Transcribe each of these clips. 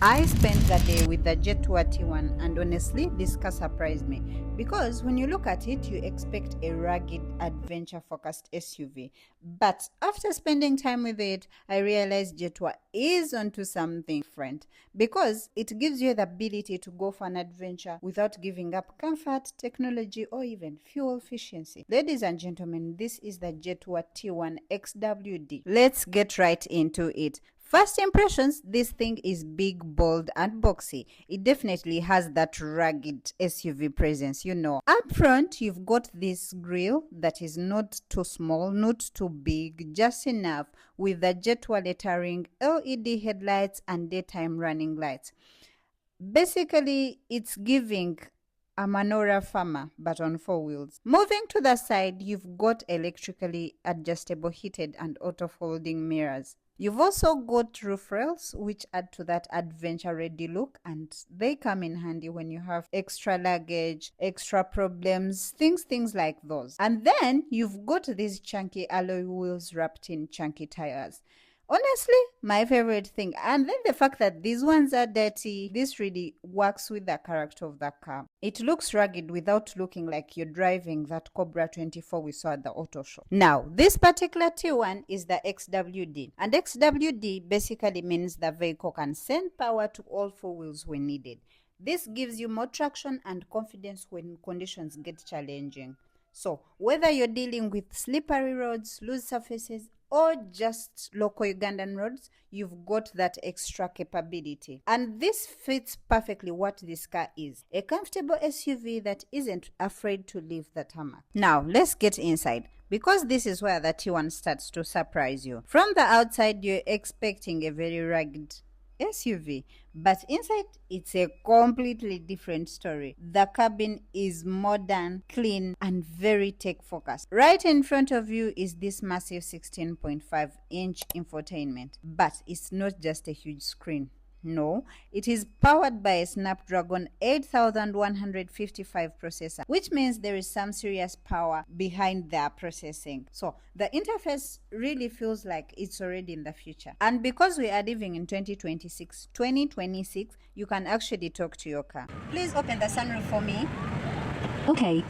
I spent the day with the Jetour T1 and honestly this car surprised me because when you look at it you expect a rugged adventure focused SUV, but after spending time with it I realized Jetour is onto something different because it gives you the ability to go for an adventure without giving up comfort, technology or even fuel efficiency. Ladies and gentlemen, this is the Jetour T1 XWD. Let's get right into it. First impressions, this thing is big, bold, and boxy. It definitely has that rugged SUV presence, Up front, you've got this grille that is not too small, not too big, just enough, with the Jetour lettering, LED headlights, and daytime running lights. Basically, it's giving a Manora Farmer, but on four wheels. Moving to the side, you've got electrically adjustable heated and auto-folding mirrors. You've also got roof rails, which add to that adventure-ready look, and they come in handy when you have extra luggage, extra problems, things like those. And then you've got these chunky alloy wheels wrapped in chunky tires. Honestly, my favorite thing. And then the fact that these ones are dirty, this really works with the character of the car. It looks rugged without looking like you're driving that Cobra 24 we saw at the auto show. Now, this particular T1 is the XWD. And XWD basically means the vehicle can send power to all four wheels when needed. This gives you more traction and confidence when conditions get challenging. So, whether you're dealing with slippery roads, loose surfaces, or just local Ugandan roads, you've got that extra capability. And this fits perfectly what this car is. A comfortable SUV that isn't afraid to leave the tarmac. Now, let's get inside, because this is where the T1 starts to surprise you. From the outside, you're expecting a very rugged SUV, but inside it's a completely different story. The cabin is modern, clean, and very tech focused. Right in front of you is this massive 16.5-inch infotainment, but it's not just a huge screen. No, it is powered by a Snapdragon 8155 processor, which means there is some serious power behind their processing. So the interface really feels like it's already in the future. And because we are living in 2026, you can actually talk to your car. Please open the sunroof for me. Okay.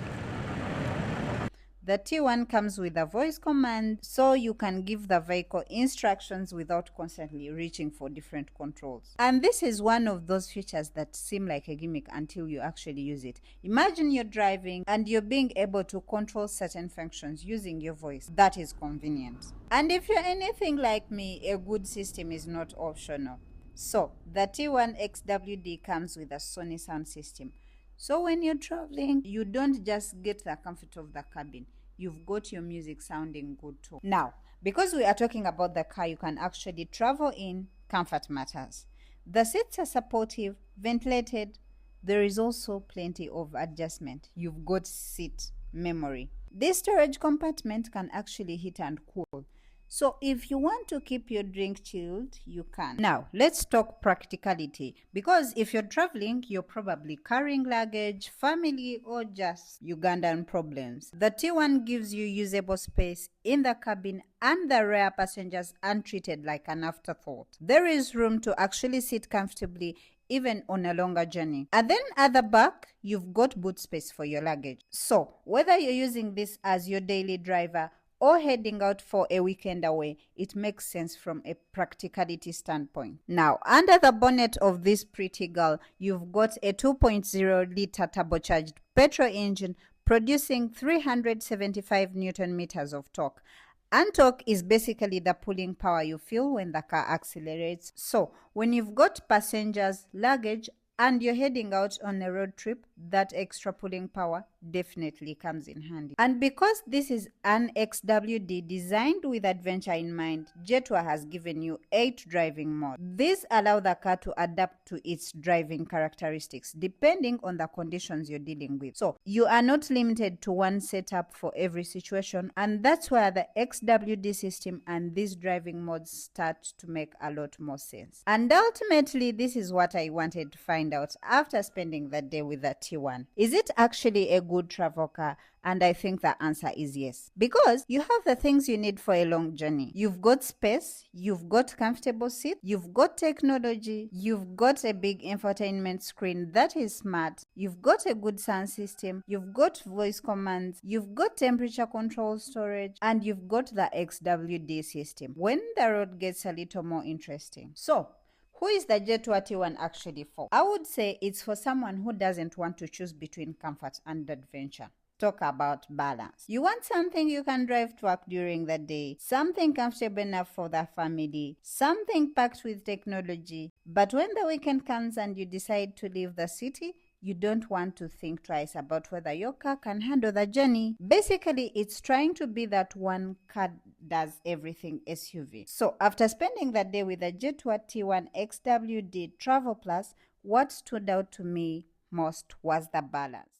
The T1 comes with a voice command, so you can give the vehicle instructions without constantly reaching for different controls. And this is one of those features that seem like a gimmick until you actually use it. Imagine you're driving and you're being able to control certain functions using your voice. That is convenient. And if you're anything like me, a good system is not optional. So, the T1 XWD comes with a Sony sound system. So when you're traveling, you don't just get the comfort of the cabin. You've got your music sounding good too. Now, because we are talking about the car you can actually travel in, comfort matters. The seats are supportive, ventilated. There is also plenty of adjustment. You've got seat memory. This storage compartment can actually heat and cool. So if you want to keep your drink chilled, you can. Now, let's talk practicality, because if you're traveling, you're probably carrying luggage, family, or just Ugandan problems. The T1 gives you usable space in the cabin, and the rear passengers aren't treated like an afterthought. There is room to actually sit comfortably even on a longer journey. And then at the back, you've got boot space for your luggage. So whether you're using this as your daily driver or heading out for a weekend away, it makes sense from a practicality standpoint. Now, under the bonnet of this pretty girl, you've got a 2.0-liter turbocharged petrol engine producing 375 Newton meters of torque. And torque is basically the pulling power you feel when the car accelerates. So, when you've got passengers, luggage, and you're heading out on a road trip, that extra pulling power definitely comes in handy. And because this is an XWD designed with adventure in mind, Jetour has given you 8 driving modes. These allow the car to adapt to its driving characteristics depending on the conditions you're dealing with. So you are not limited to one setup for every situation, and that's where the XWD system and these driving modes start to make a lot more sense. And ultimately, this is what I wanted to find out after spending the day with the T1. Is it actually a good good travel car? And I think the answer is yes. Because you have the things you need for a long journey. You've got space, you've got comfortable seats, you've got technology, you've got a big infotainment screen that is smart, you've got a good sound system, you've got voice commands, you've got temperature control storage, and you've got the XWD system when the road gets a little more interesting. So, who is the Jetour T1 actually for? I would say it's for someone who doesn't want to choose between comfort and adventure. Talk about balance. You want something you can drive to work during the day, something comfortable enough for the family, something packed with technology. But when the weekend comes and you decide to leave the city, you don't want to think twice about whether your car can handle the journey. Basically, it's trying to be that one car does everything SUV. So after spending the day with the Jetour T1 XWD Travel Plus, what stood out to me most was the balance.